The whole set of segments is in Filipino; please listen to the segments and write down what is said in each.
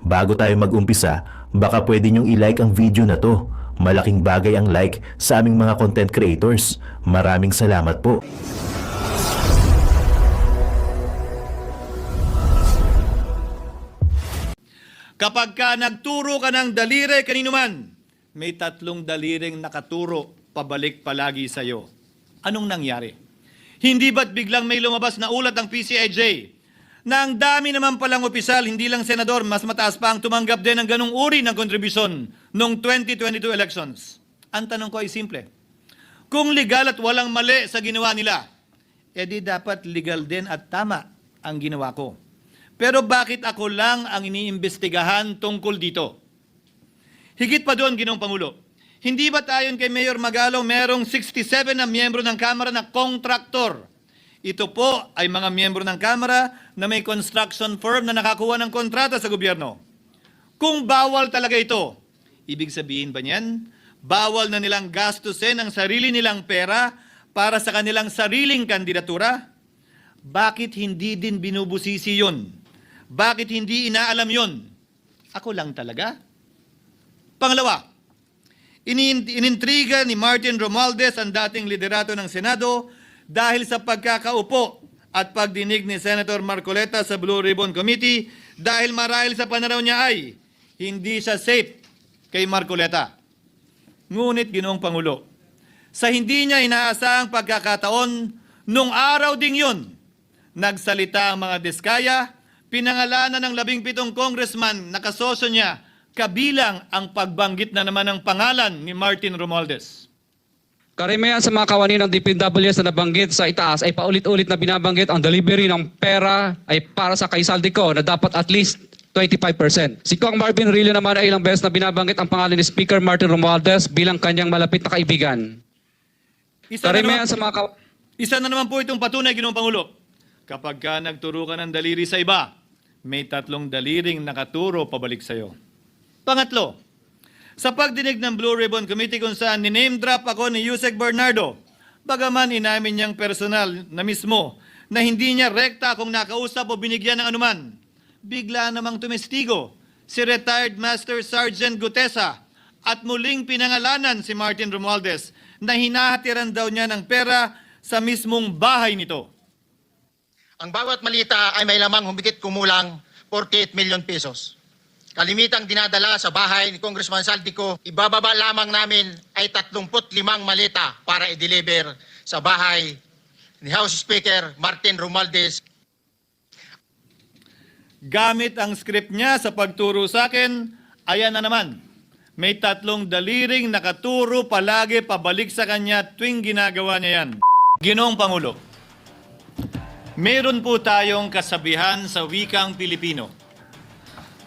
Bago tayo mag-umpisa, baka pwede nyong i-like ang video na to. Malaking bagay ang like sa aming mga content creators. Maraming salamat po. Kapag ka nagturo ka ng daliri kanino man, may tatlong daliring nakaturo pabalik palagi sa iyo. Anong nangyari? Hindi ba't biglang may lumabas na ulat ng PCIJ na ang dami naman palang opisyal, hindi lang senador, mas mataas pa ang tumanggap din ng ganung uri ng kontribusyon noong 2022 elections? Ang tanong ko ay simple. Kung legal at walang mali sa ginawa nila, edi dapat legal din at tama ang ginawa ko. Pero bakit ako lang ang iniimbestigahan tungkol dito? Higit pa doon, Ginoong Pangulo, hindi ba ayon kay Mayor Magalong merong 67 na miyembro ng Kamara na kontraktor? Ito po ay mga miyembro ng Kamara na may construction firm na nakakuha ng kontrata sa gobyerno. Kung bawal talaga ito, ibig sabihin ba niyan, bawal na nilang gastusin ang sarili nilang pera para sa kanilang sariling kandidatura? Bakit hindi din binubusisi yun? Bakit hindi inaalam yon? Ako lang talaga? Pangalawa, inintriga ni Martin Romualdez ang dating liderato ng Senado dahil sa pagkakaupo at pagdinig ni Senator Marcoleta sa Blue Ribbon Committee dahil marahil sa pananaw niya ay hindi siya safe kay Marcoleta. Ngunit, Ginoong Pangulo, sa hindi niya inaasahang pagkakataon, nung araw ding yun, nagsalita ang mga diskaya, pinangalanan ng 17 congressman na kasosyo niya, kabilang ang pagbanggit na naman ng pangalan ni Martin Romualdez. Karamihan sa mga kawani ng DPWS na nabanggit sa itaas ay paulit-ulit na binabanggit ang delivery ng pera ay para sa kaisaldi ko na dapat at least 25%. Si Kong Marvin Rillo naman ay ilang beses na binabanggit ang pangalan ni Speaker Martin Romualdez bilang kanyang malapit na kaibigan. Isa na naman po itong patunay, Ginoong Pangulo. Kapag ka nagturo ka ng daliri sa iba, may tatlong daliring nakaturo pabalik sa iyo. Pangatlo, sa pagdinig ng Blue Ribbon Committee kung saan ni-name drop ako ni Yusek Bernardo, bagaman inamin niyang personal na mismo na hindi niya rekta kung nakausap o binigyan ng anuman, bigla namang tumestigo si retired Master Sergeant Gutesa at muling pinangalanan si Martin Romualdez na hinahatiran daw niya ng pera sa mismong bahay nito. Ang bawat malita ay may lamang humigit kumulang 48 million pesos. Kalimitang dinadala sa bahay ni Congressman Saldico, ibababa lamang namin ay 35 malita para i-deliver sa bahay ni House Speaker Martin Romualdez. Gamit ang script niya sa pagturo sa akin, ayan na naman. May tatlong daliring nakaturo palagi pabalik sa kanya tuwing ginagawa niya yan. Ginoong Pangulo, meron po tayong kasabihan sa wikang Pilipino.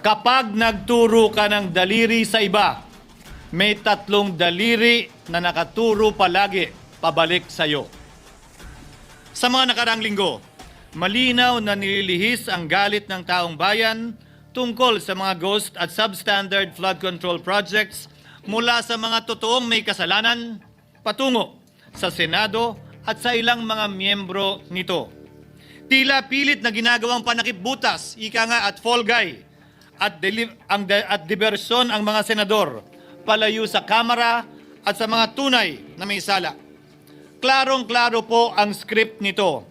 Kapag nagturo ka ng daliri sa iba, may tatlong daliri na nakaturo palagi pabalik sa iyo. Sa mga nakarang linggo, malinaw na nililihis ang galit ng taong bayan tungkol sa mga ghost at substandard flood control projects mula sa mga totoong may kasalanan patungo sa Senado at sa ilang mga miyembro nito. Tila pilit na ginagawang panakipbutas, ika nga at fall guy, at diversyon ang mga senador palayo sa Kamara at sa mga tunay na may sala. Klarong-klaro po ang script nito.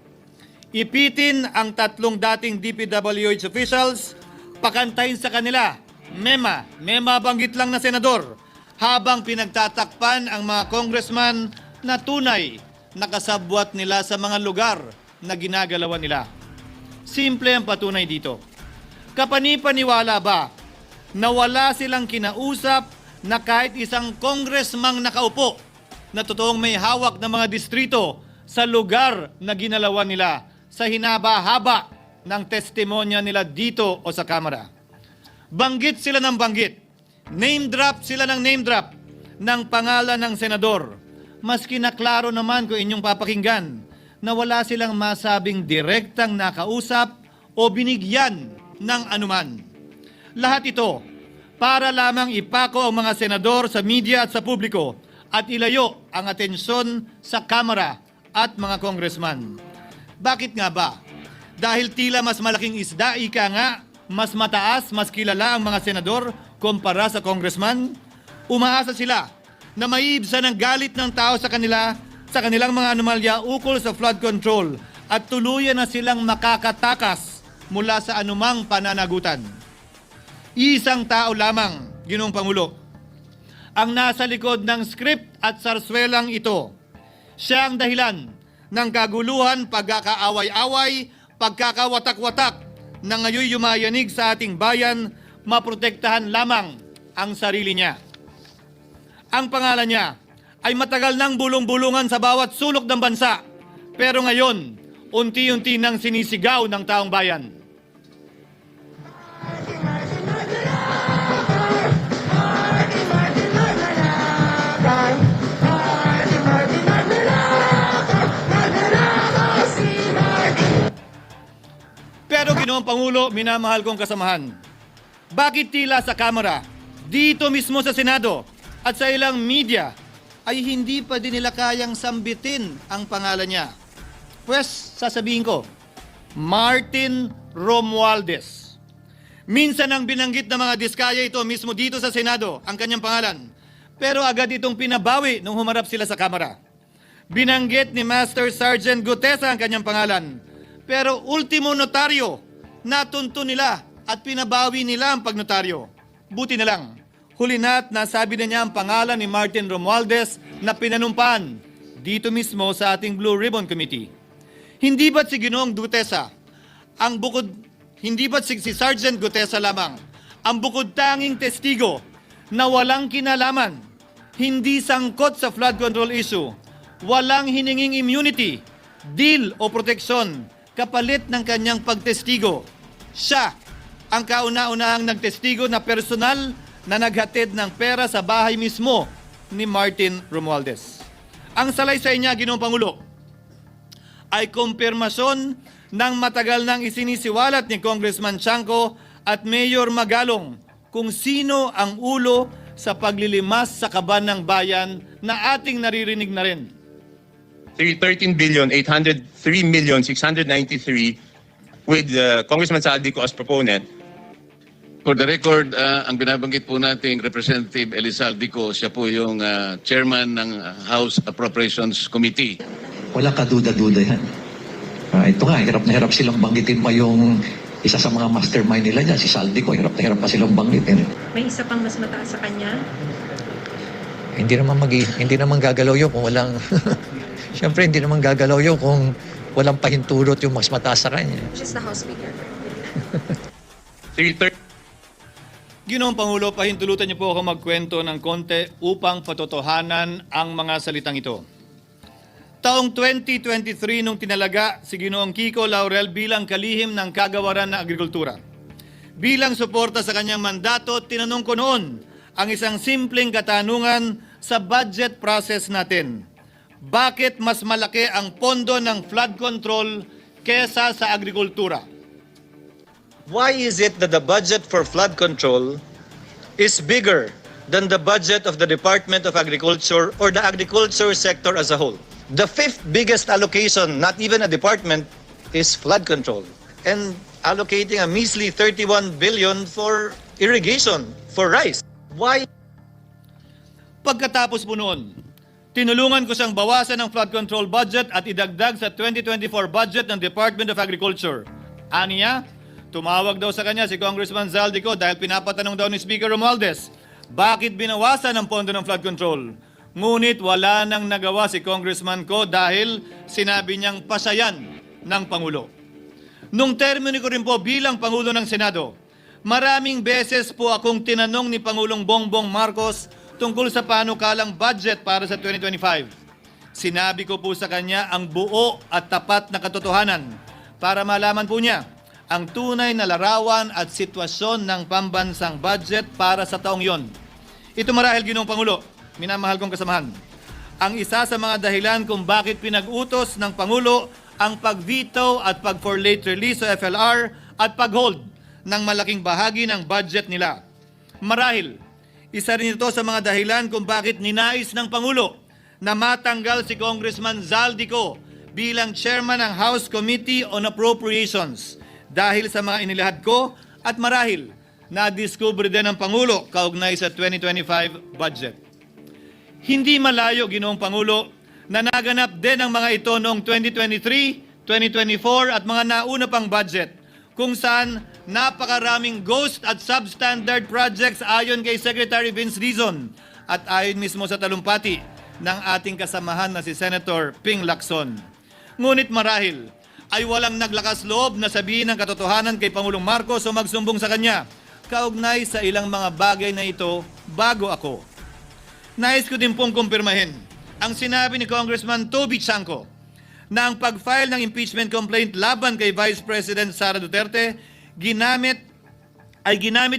Ipitin ang tatlong dating DPWH officials, pakantayin sa kanila, may mabanggit lang na senador, habang pinagtatakpan ang mga congressman na tunay nakasabwat nila sa mga lugar na ginagalawan nila. Simple ang patunay dito. Kapanipaniwala ba na wala silang kinausap na kahit isang congressman nakaupo na totoong may hawak ng mga distrito sa lugar na ginalawan nila sa hinaba-haba ng testimonya nila dito o sa Kamara? Banggit sila ng banggit, name drop sila ng name drop ng pangalan ng senador. Maski na klaro naman kung inyong papakinggan na wala silang masabing direktang nakausap o binigyan ng anuman. Lahat ito para lamang ipako ang mga senador sa media at sa publiko at ilayo ang atensyon sa Kamara at mga congressman. Bakit nga ba? Dahil tila mas malaking isda, ika nga, mas mataas, mas kilala ang mga senador kumpara sa congressman? Umaasa sila na maiibsan ang galit ng tao sa kanila sa kanilang mga anomalya ukol sa flood control at tuluyan na silang makakatakas mula sa anumang pananagutan. Isang tao lamang, Ginoong Pangulo, ang nasa likod ng script at sarswelang ito. Siya ang dahilan ng kaguluhan, pagkakaaway-away, pagkakawatak-watak na ngayon yumayanig sa ating bayan, maprotektahan lamang ang sarili niya. Ang pangalan niya ay matagal nang bulong-bulungan sa bawat sulok ng bansa, pero ngayon, unti-unti nang sinisigaw ng taong bayan. Pero Ginoong Pangulo, minamahal kong kasamahan, bakit tila sa Kamara, dito mismo sa Senado at sa ilang media ay hindi pa din nila kayang sambitin ang pangalan niya? Pues, sasabihin ko, Martin Romualdez. Minsan ang binanggit ng mga diskaya ito mismo dito sa Senado, ang kanyang pangalan. Pero agad itong pinabawi nung humarap sila sa Kamara. Binanggit ni Master Sergeant Gutesa ang kanyang pangalan. Pero ultimo notaryo, natunto nila at pinabawi nila ang pagnotaryo. Buti na lang, huli na't nasabi na niya ang pangalan ni Martin Romualdez na pinanumpan dito mismo sa ating Blue Ribbon Committee. Hindi ba't si Ginoong Gutesa, hindi ba't si Sergeant Gutesa lamang, ang bukod tanging testigo na walang kinalaman, hindi sangkot sa flood control issue, walang hininging immunity, deal o proteksyon, kapalit ng kanyang pagtestigo. Siya ang kauna-unahang nagtestigo na personal na naghatid ng pera sa bahay mismo ni Martin Romualdez. Ang salaysay niya, Ginoong Pangulo, ay kumpirmasyon ng matagal nang isinisiwalat ni Congressman Chanco at Mayor Magalong kung sino ang ulo sa paglilimas sa kaban ng bayan na ating naririnig na rin. 13,803,693 with Congressman Saldico as proponent. For the record, ang binabanggit po nating Representative Elizaldico, siya po yung chairman ng House Appropriations Committee. Wala ka duda-duda yan. Ito nga, hirap na hirap silang banggitin pa yung isa sa mga mastermind nila dyan, si Saldico, hirap na hirap pa silang banggitin. May isa pang mas mataas sa kanya? Hindi naman gagalaw yun kung walang... Siyempre, hindi naman gagalaw yun kung walang pahintulot yung mas mataas sa kanya. Just the House Speaker. Ginoong Pangulo, pahintulutan niyo po ako magkwento ng konti upang patotohanan ang mga salitang ito. Taong 2023 nung tinalaga si Ginoong Kiko Laurel bilang kalihim ng kagawaran ng agrikultura. Bilang suporta sa kanyang mandato, tinanong ko noon ang isang simpleng katanungan sa budget process natin. Bakit mas malaki ang pondo ng flood control kesa sa agrikultura? Why is it that the budget for flood control is bigger than the budget of the Department of Agriculture or the agriculture sector as a whole? The fifth biggest allocation, not even a department, is flood control. And allocating a measly 31 billion for irrigation, for rice. Why? Pagkatapos po noon, tinulungan ko siyang bawasan ang flood control budget at idagdag sa 2024 budget ng Department of Agriculture. Aniya, tumawag daw sa kanya si Congressman Zaldico dahil pinapatanong daw ni Speaker Romualdez, bakit binawasan ang pondo ng flood control? Ngunit wala nang nagawa si Congressman ko dahil sinabi niyang pasayan ng Pangulo. Nung termino ko rin po bilang Pangulo ng Senado, maraming beses po akong tinanong ni Pangulong Bongbong Marcos tungkol sa panukalang budget para sa 2025. Sinabi ko po sa kanya ang buo at tapat na katotohanan para malaman po niya ang tunay na larawan at sitwasyon ng pambansang budget para sa taong yon. Ito marahil, Ginoong Pangulo, minamahal kong kasamahan, ang isa sa mga dahilan kung bakit pinag-utos ng Pangulo ang pag-veto at pag-for late release o FLR at pag-hold ng malaking bahagi ng budget nila. Marahil, isa rin ito sa mga dahilan kung bakit ninais ng Pangulo na matanggal si Congressman Zaldico bilang chairman ng House Committee on Appropriations dahil sa mga inilahad ko At marahil, na-discover din ng Pangulo kaugnay sa 2025 budget. Hindi malayo, Ginoong Pangulo, na naganap din ang mga ito noong 2023, 2024 at mga nauna pang budget kung saan napakaraming ghost at substandard projects ayon kay Secretary Vince Dizon at ayon mismo sa talumpati ng ating kasamahan na si Senator Ping Lacson. Ngunit marahil ay walang naglakas loob na sabihin ang katotohanan kay Pangulong Marcos o magsumbong sa kanya kaugnay sa ilang mga bagay na ito bago ako. Nais ko din pong kumpirmahin ang sinabi ni Congressman Toby Chanco na ang pag-file ng impeachment complaint laban kay Vice President Sara Duterte ginamit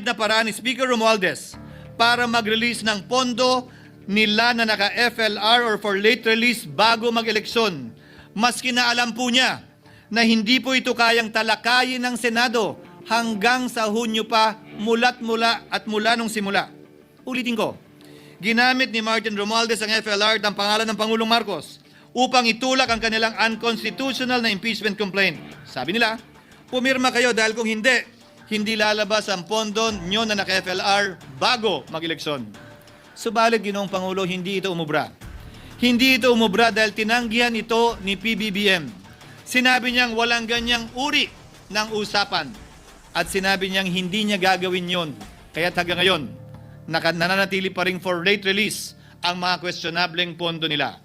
na paraan ni Speaker Romualdez para mag-release ng pondo nila na naka-FLR or for late release bago mag-eleksyon. Maski na alam po niya na hindi po ito kayang talakayin ng Senado hanggang sa Hunyo pa mula nung simula. Ulitin ko, ginamit ni Martin Romualdez ang FLR at ang pangalan ng Pangulong Marcos upang itulak ang kanilang unconstitutional na impeachment complaint. Sabi nila, pumirma kayo dahil kung hindi lalabas ang pondo nyo na naka-FLR bago mag-eleksyon. Subalit, Ginoong Pangulo, hindi ito umubra. Hindi ito umubra dahil tinanggihan ito ni PBBM. Sinabi niyang walang ganyang uri ng usapan at sinabi niyang hindi niya gagawin yon. Kaya't hanggang ngayon, nananatili pa rin for late release ang mga questionableng pondo nila.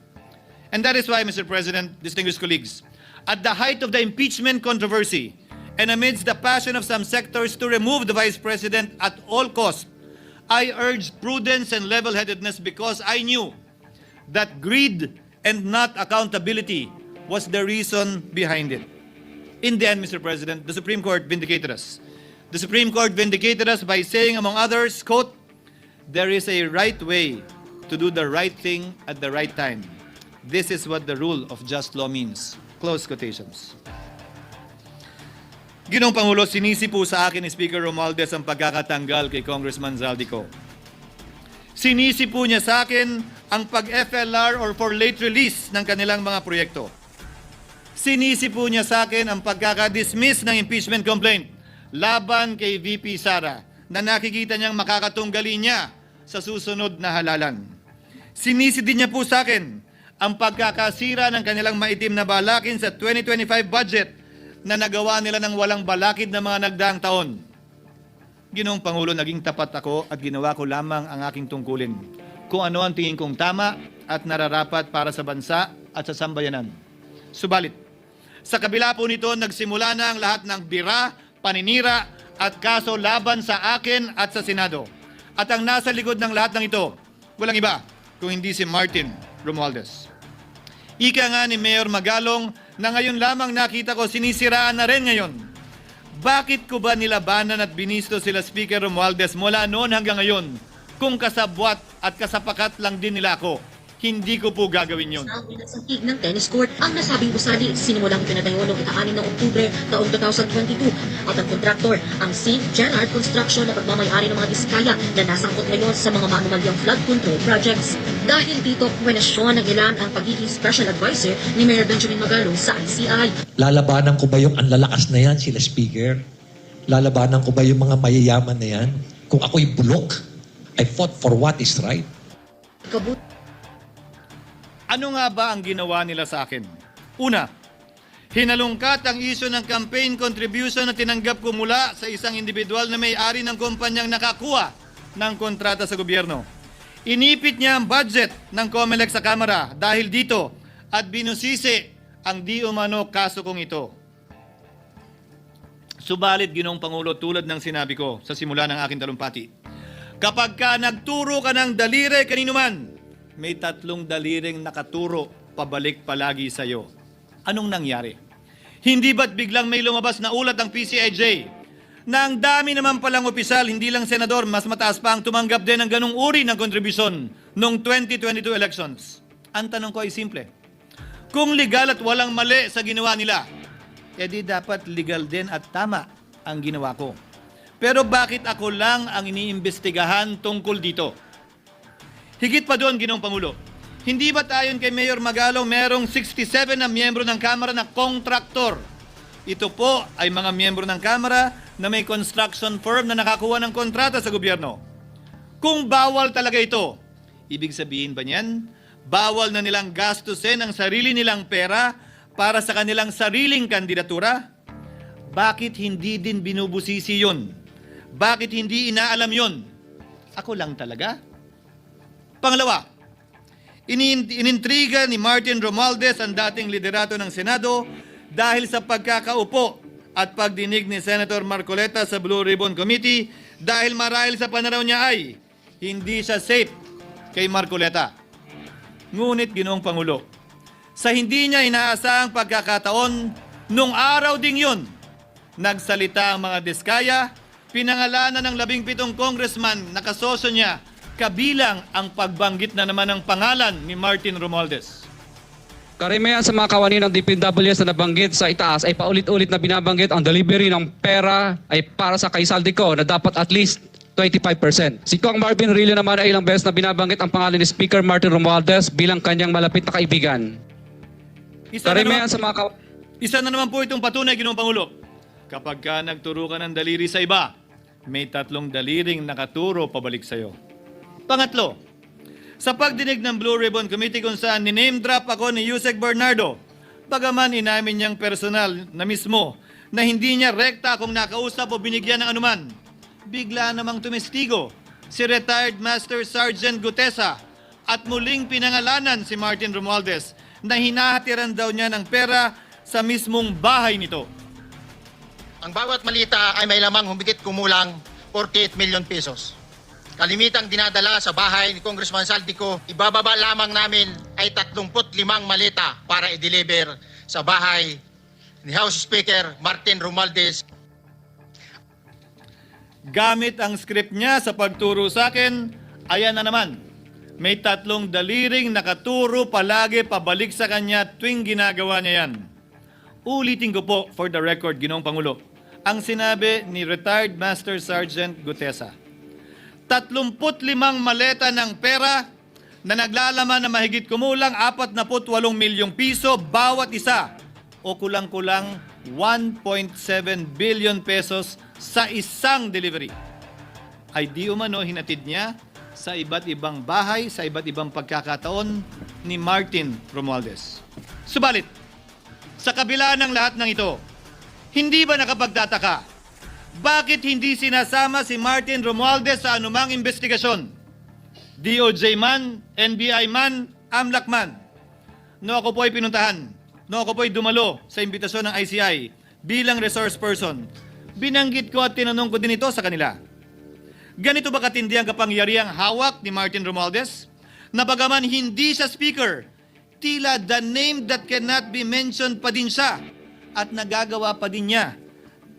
And that is why, Mr. President, distinguished colleagues, at the height of the impeachment controversy and amidst the passion of some sectors to remove the Vice President at all costs, I urged prudence and level-headedness because I knew that greed and not accountability was the reason behind it. In the end, Mr. President, the Supreme Court vindicated us. The Supreme Court vindicated us by saying, among others, quote, "There is a right way to do the right thing at the right time. This is what the rule of just law means." Close quotations. Ginoong Pangulo, sinisi po sa akin ni Speaker Romualdez ang pagkakatanggal kay Congressman Zaldico. Sinisi po niya sa akin ang pag-FLR or for late release ng kanilang mga proyekto. Sinisi po niya sa akin ang pagkakadismiss ng impeachment complaint laban kay VP Sara na nakikita niyang makakatunggali niya sa susunod na halalan. Sinisi din niya po sa akin ang pagkakasira ng kanilang maitim na balakin sa 2025 budget na nagawa nila ng walang balakid na mga nagdaang taon. Ginoong Pangulo, naging tapat ako at ginawa ko lamang ang aking tungkulin. Kung ano ang tingin kong tama at nararapat para sa bansa at sa sambayanan. Subalit, sa kabila po nito, nagsimula na ang lahat ng bira, paninira at kaso laban sa akin at sa Senado. At ang nasa likod ng lahat ng ito, walang iba kung hindi si Martin Romualdez. Ika nga ni Mayor Magalong na ngayon lamang nakita ko sinisiraan na rin ngayon. Bakit ko ba nilabanan at binisto sila Speaker Romualdez mula noon hanggang ngayon kung kasabwat at kasapakat lang din nila ako? Hindi ko po gagawin yun. Sa tig ng tennis court, ang nasabing gusali sinimulang pinatayo noong ika-6 ng Oktubre taong 2022 at ang kontraktor, ang St. Gerard Construction na pagmamayari ng mga diskaya na nasangkot ngayon sa mga maanumalyang flood control projects. Dahil dito, kwenasyon ng ilan ang pagiging special advisor ni Mayor Benjamin Magalong sa ICI. Lalabanan ko ba yung anlalakas na yan, sila Speaker? Lalabanan ko ba yung mga mayayaman na yan? Kung ako'y bulok, I fought for what is right. Ano nga ba ang ginawa nila sa akin? Una, hinalungkat ang isyu ng campaign contribution na tinanggap ko mula sa isang individual na may-ari ng kumpanyang nakakuha ng kontrata sa gobyerno. Inipit niya ang budget ng COMELEC sa Kamara dahil dito at binusisi ang di umano kaso kong ito. Subalit, Ginoong Pangulo, tulad ng sinabi ko sa simula ng aking talumpati, kapag ka nagturo ka ng daliri kanino man, may 3 daliring nakaturo pabalik palagi sa iyo. Anong nangyari? Hindi ba't biglang may lumabas na ulat ng PCIJ na ang dami naman palang opisyal, hindi lang senador, mas mataas pa ang tumanggap din ng ganung uri ng kontribusyon noong 2022 elections? Ang tanong ko ay simple. Kung legal at walang mali sa ginawa nila, edi dapat legal din at tama ang ginawa ko. Pero bakit ako lang ang iniimbestigahan tungkol dito? Higit pa doon, Ginoong Pangulo, hindi ba ayon kay Mayor Magalong merong 67 na miyembro ng Kamara na kontraktor? Ito po ay mga miyembro ng Kamara na may construction firm na nakakuha ng kontrata sa gobyerno. Kung bawal talaga ito, ibig sabihin ba niyan, bawal na nilang gastusin ang sarili nilang pera para sa kanilang sariling kandidatura? Bakit hindi din binubusisi yun? Bakit hindi inaalam yun? Ako lang talaga? Pangalawa, inintriga ni Martin Romualdez ang dating liderato ng Senado dahil sa pagkakaupo at pagdinig ni Senator Marcoleta sa Blue Ribbon Committee dahil marahil sa pananaw niya ay hindi siya safe kay Marcoleta. Ngunit Ginoong Pangulo, sa hindi niya inaasahang pagkakataon, nung araw ding yun, nagsalita ang mga diskaya, pinangalanan ng 17 congressman na kasosyo niya, kabilang ang pagbanggit na naman ng pangalan ni Martin Romualdez. Karamihan sa mga kawani ng DPWS na nabanggit sa itaas ay paulit-ulit na binabanggit ang delivery ng pera ay para sa kaisaldi ko na dapat at least 25%. Si Kong Marvin Rillo naman ay ilang beses na binabanggit ang pangalan ni Speaker Martin Romualdez bilang kanyang malapit na kaibigan. Isa na naman po itong patunay, Ginoong Pangulo. Kapag ka nagturo ka ng daliri sa iba, may 3 daliring nakaturo pabalik sa iyo. Pangatlo, sa pagdinig ng Blue Ribbon Committee kung saan ni-name drop ako ni Yusek Bernardo, bagaman inamin niyang personal na mismo na hindi niya rekta kung nakausap o binigyan ng anuman, bigla namang tumestigo si retired Master Sergeant Gutesa at muling pinangalanan si Martin Romualdez na hinahatiran daw niya ng pera sa mismong bahay nito. Ang bawat malita ay may lamang humigit kumulang 48 million pesos. Kalimitang dinadala sa bahay ni Congressman Saldico, ibababa lamang namin ay 35 malita para i-deliver sa bahay ni House Speaker Martin Romualdez. Gamit ang script niya sa pagturo sa akin, ayan na naman. May 3 daliring nakaturo palagi pabalik sa kanya tuwing ginagawa niya yan. Ulitin ko po for the record, Ginoong Pangulo, ang sinabi ni retired Master Sergeant Gutesa. 35 maleta ng pera na naglalaman na mahigit kumulang 48 milyong piso bawat isa o kulang-kulang 1.7 billion pesos sa isang delivery. Ay di umano hinatid niya sa iba't ibang bahay, sa iba't ibang pagkakataon ni Martin Romualdez. Subalit, sa kabila ng lahat ng ito, hindi ba nakapagtataka? Bakit hindi sinasama si Martin Romualdez sa anumang investigasyon? DOJ man, NBI man, AMLAC man. No ako po ay pinuntahan. No ako po ay dumalo sa imbitasyon ng ICI bilang resource person. Binanggit ko at tinanong ko din ito sa kanila. Ganito ba katindi ang kapangyarihang hawak ni Martin Romualdez? Na bagaman hindi siya speaker, tila the name that cannot be mentioned pa din siya at nagagawa pa din niya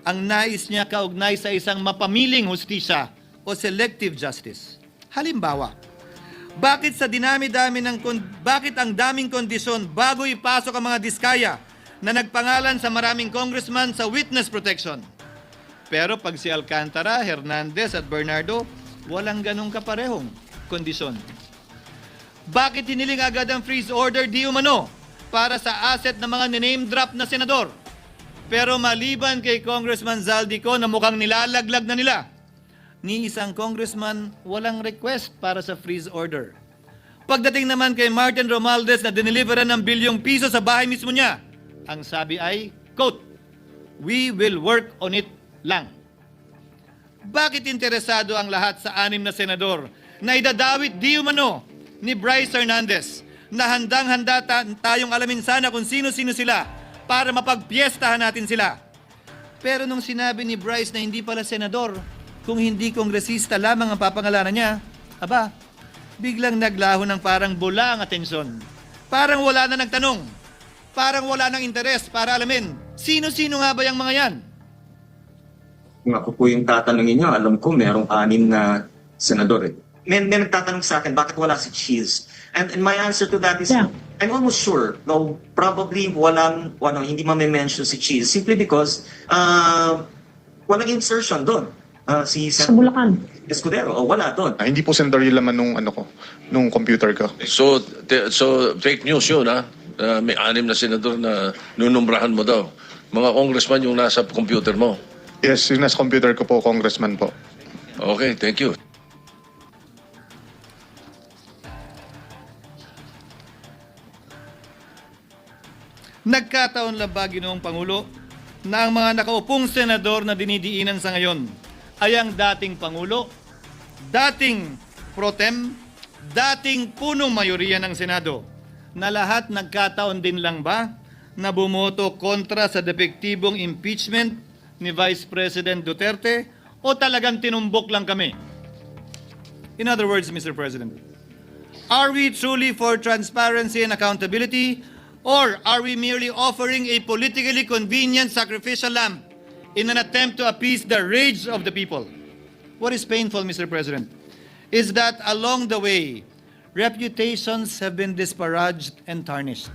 ang nais niya kaugnay sa isang mapamiling hustisya o selective justice. Halimbawa, bakit ang daming kondisyon bago ipasok ang mga diskaya na nagpangalan sa maraming congressman sa witness protection? Pero pag si Alcantara, Hernandez at Bernardo, walang ganong kaparehong kondisyon. Bakit hiniling agad ang freeze order di umano para sa asset ng mga name drop na senador? Pero maliban kay Congressman Zaldico na mukhang nilalaglag na nila, ni isang congressman walang request para sa freeze order. Pagdating naman kay Martin Romualdez na diniliveran ng bilyong piso sa bahay mismo niya, ang sabi ay, quote, "We will work on it lang." Bakit interesado ang lahat sa 6 na senador na idadawit di umano ni Bryce Hernandez na handang-handa tayong alamin sana kung sino-sino sila para mapagpiestahan natin sila? Pero nung sinabi ni Bryce na hindi pala senador, kung hindi kongresista lamang ang papangalanan niya, aba, biglang naglaho ng parang bula ang atensyon. Parang wala na nagtanong. Parang wala ng interes para alamin, sino-sino nga ba yung mga yan? Kung ako po yung tatanungin nyo, alam ko merong 6 na senador eh. May nagtatanong sa akin, bakit wala si Cheese? And my answer to that is, I'm almost sure, no, probably hindi ma-mention si Cheese simply because walang insertion doon. Si Sa Bulacan. Escudero, wala doon. Hindi po senador yung laman nung computer ko. So fake news yun, ha? May 6 na senador na nunumbrahan mo daw. Mga congressman yung nasa computer mo. Yes, yung nasa computer ko po, Congressman po. Okay, thank you. Nagkataon lang ba, Ginoong Pangulo, na ang mga nakaupong senador na dinidiinan sa ngayon ay ang dating Pangulo, dating pro tem, dating punong mayoriya ng Senado, na lahat nagkataon din lang ba na bumoto kontra sa depektibong impeachment ni Vice President Duterte o talagang tinumbok lang kami? In other words, Mr. President, are we truly for transparency and accountability, or are we merely offering a politically convenient sacrificial lamb in an attempt to appease the rage of the people? What is painful, Mr. President, is that along the way, reputations have been disparaged and tarnished.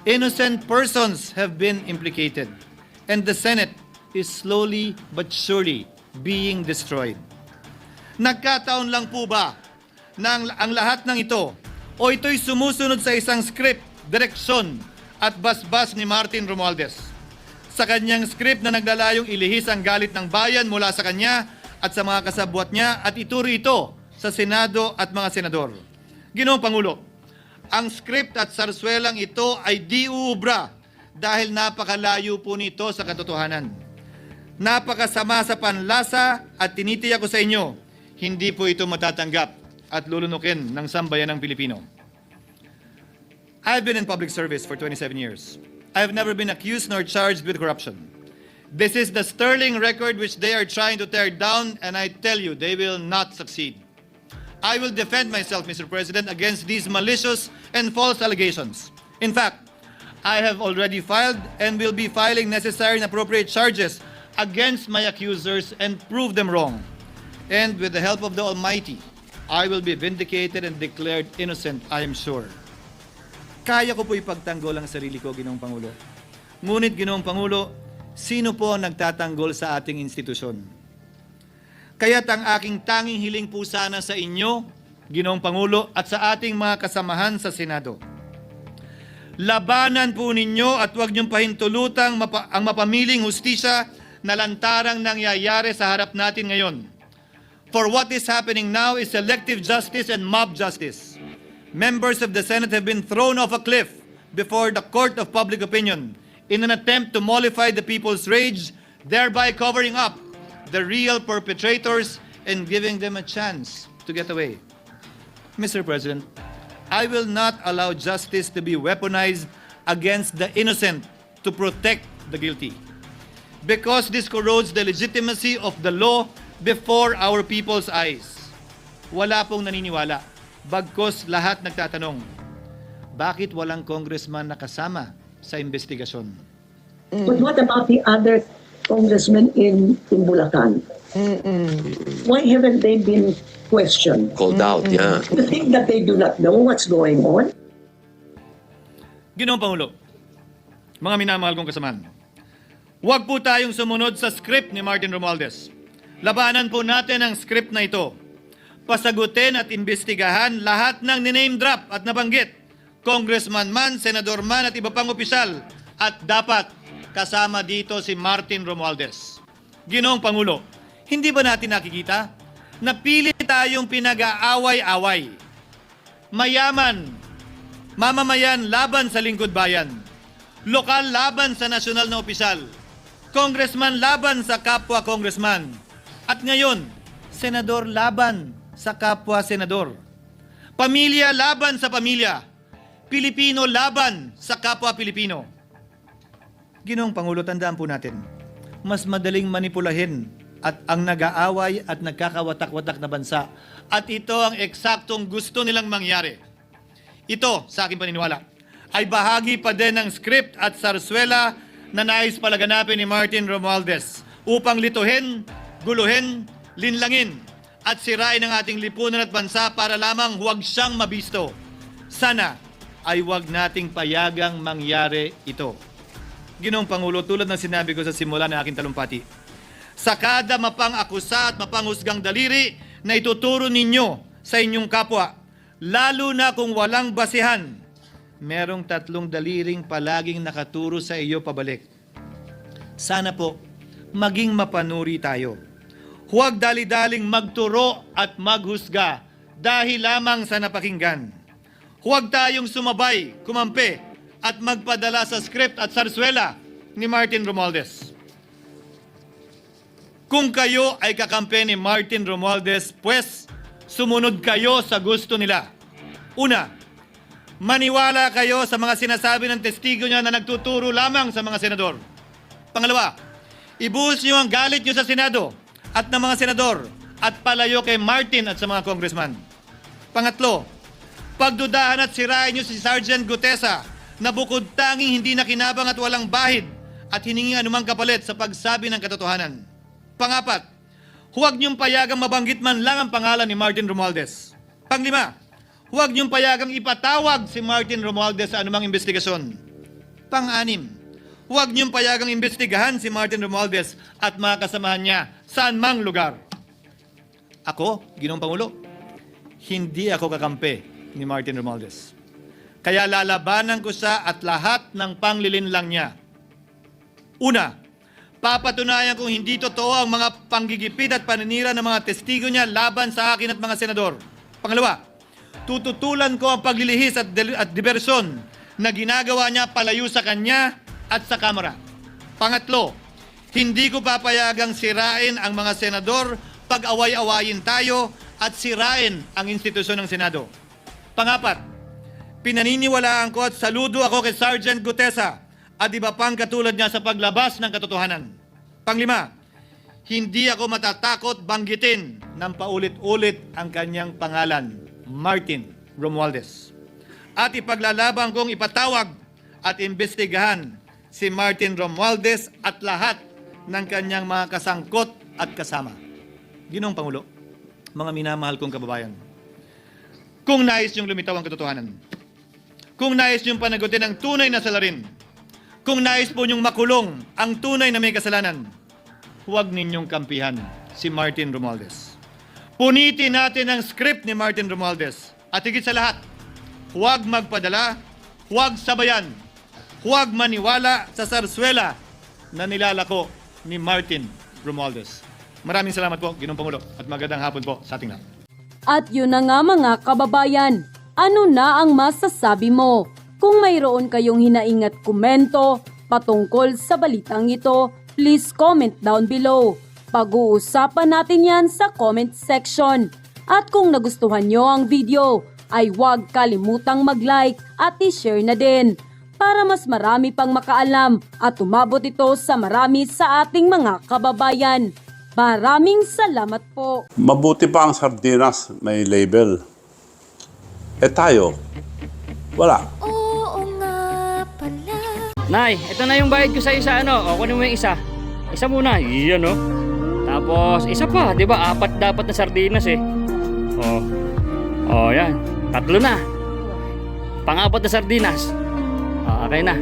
Innocent persons have been implicated, and the Senate is slowly but surely being destroyed. Nagkataon lang po ba na ang lahat ng ito o ito'y sumusunod sa isang script, direksyon at basbas ni Martin Romualdez? Sa kanyang script na naglalayong ilihis ang galit ng bayan mula sa kanya at sa mga kasabwat niya at ituro ito sa Senado at mga senador. Ginoong Pangulo, ang script at sarswelang ito ay di uubra dahil napakalayo po nito sa katotohanan. Napakasama sa panlasa at tinitiyak ko sa inyo, hindi po ito matatanggap at lulunukin ng sambayanang Pilipino. I've been in public service for 27 years. I've never been accused nor charged with corruption. This is the sterling record which they are trying to tear down, and I tell you, they will not succeed. I will defend myself, Mr. President, against these malicious and false allegations. In fact, I have already filed and will be filing necessary and appropriate charges against my accusers and prove them wrong. And with the help of the Almighty, I will be vindicated and declared innocent, I am sure. Kaya ko po ipagtanggol ang sarili ko, Ginoong Pangulo. Ngunit, Ginoong Pangulo, sino po ang nagtatanggol sa ating institusyon? Kaya't ang aking tanging hiling po sana sa inyo, Ginoong Pangulo, at sa ating mga kasamahan sa Senado. Labanan po ninyo at huwag niyong pahintulutang ang mapamiling hustisya na lantarang nangyayari sa harap natin ngayon. For what is happening now is selective justice and mob justice. Members of the Senate have been thrown off a cliff before the court of public opinion in an attempt to mollify the people's rage, thereby covering up the real perpetrators and giving them a chance to get away. Mr. President, I will not allow justice to be weaponized against the innocent to protect the guilty, because this corrodes the legitimacy of the law before our people's eyes. Wala pong naniniwala, bagkos lahat nagtatanong, bakit walang congressman na kasama sa investigasyon? But what about the other congressmen in Bulacan? Why haven't they been questioned? Called out, yeah. You think that they do not know what's going on? Ginoong Pangulo, mga minamahal kong kasamahan, huwag po tayong sumunod sa script ni Martin Romualdez. Labanan po natin ang script na ito. Pasagutin at imbestigahan lahat ng niname drop at nabanggit, congressman man, senador man at iba pang opisyal, at dapat kasama dito si Martin Romualdez. Ginoong Pangulo, hindi ba natin nakikita na pili tayong pinag-aaway-away? Mayaman, mamamayan laban sa lingkod bayan, lokal laban sa nasyonal na opisyal, congressman laban sa kapwa congressman, at ngayon, senador laban sa kapwa senador, pamilya laban sa pamilya, Pilipino laban sa kapwa Pilipino. Ginoong Pangulo, tandaan po natin, mas madaling manipulahin at ang nag-aaway at nagkakawatak-watak na bansa. At ito ang eksaktong gusto nilang mangyari. Ito, sa aking paniniwala, ay bahagi pa din ng script at sarswela na nais palaganapin ni Martin Romualdez upang lituhin, guluhin, linlangin at sirain ang ating lipunan at bansa para lamang huwag siyang mabisto. Sana ay huwag nating payagang mangyari ito. Ginoong Pangulo, tulad ng sinabi ko sa simula ng aking talumpati, sa kada mapang-akusa at mapanghusgang daliri na ituturo ninyo sa inyong kapwa, lalo na kung walang basihan, merong 3 daliring palaging nakaturo sa iyo pabalik. Sana po, maging mapanuri tayo. Huwag dali-daling magturo at maghusga dahil lamang sa napakinggan. Huwag tayong sumabay, kumampi at magpadala sa script at sarswela ni Martin Romualdez. Kung kayo ay kakampi ni Martin Romualdez, pues sumunod kayo sa gusto nila. Una, maniwala kayo sa mga sinasabi ng testigo niya na nagtuturo lamang sa mga senador. Pangalawa, ibuhos niyo ang galit niyo sa Senado at ng mga senador at palayo kay Martin at sa mga congressman. Pangatlo, pagdudahan at sirain niyo si Sergeant Gutesa na bukod tanging hindi nakinabang at walang bahid at hiningi anumang kapalit sa pagsabi ng katotohanan. Pangapat, huwag niyong payagang mabanggit man lang ang pangalan ni Martin Romualdez. Panglima, huwag niyong payagang ipatawag si Martin Romualdez sa anumang investigasyon. Pang-anim, huwag niyong payagang imbestigahan si Martin Romualdez at mga kasamahan niya saan mang lugar. Ako, Ginoong Pangulo, hindi ako kakampi ni Martin Romualdez. Kaya lalabanan ko siya at lahat ng panglilinlang niya. Una, papatunayan kung hindi totoo ang mga panggigipit at paninira ng mga testigo niya laban sa akin at mga senador. Pangalawa, tututulan ko ang paglilihis at diversyon na ginagawa niya palayo sa kanya at sa Kamara. Pangatlo, hindi ko papayagang sirain ang mga senador pag away-awayin tayo at sirain ang institusyon ng Senado. Pangapat, pinaniniwalaan ko at saludo ako kay Sergeant Gutesa at iba pang katulad niya sa paglabas ng katotohanan. Panglima, hindi ako matatakot banggitin ng paulit-ulit ang kanyang pangalan, Martin Romualdez. At ipaglalaban kong ipatawag at imbestigahan si Martin Romualdez at lahat ng kanyang mga kasangkot at kasama. Ginoong Pangulo, mga minamahal kong kababayan, kung nais niyong lumitaw ang katotohanan, kung nais niyong panagutin ang tunay na salarin, kung nais po niyong makulong ang tunay na may kasalanan, huwag ninyong kampihan si Martin Romualdez. Punitin natin ang script ni Martin Romualdez. At higit sa lahat, huwag magpadala, huwag sabayan, huwag maniwala sa sarswela na nilalako ni Martin Romualdez. Maraming salamat po, Ginoong Pangulo, at magandang hapon po sa ating lahat. At yun na nga mga kababayan, ano na ang masasabi mo? Kung mayroon kayong hinaing at komento patungkol sa balitang ito, please comment down below. Pag-uusapan natin yan sa comment section. At kung nagustuhan nyo ang video, ay huwag kalimutang mag-like at i-share na din para mas marami pang makaalam at umabot ito sa marami sa ating mga kababayan. Maraming salamat po. Mabuti pa ang sardinas, may label. Eh tayo, wala. Oo nga pala. Nay, ito na yung bayad ko sa isa, ano? O, kunin mo yung isa. Isa muna, iyan, no? Tapos, isa pa, di ba? 4 dapat na sardinas, eh. Yan. 3 na. Pang-4 na sardinas. Okay na.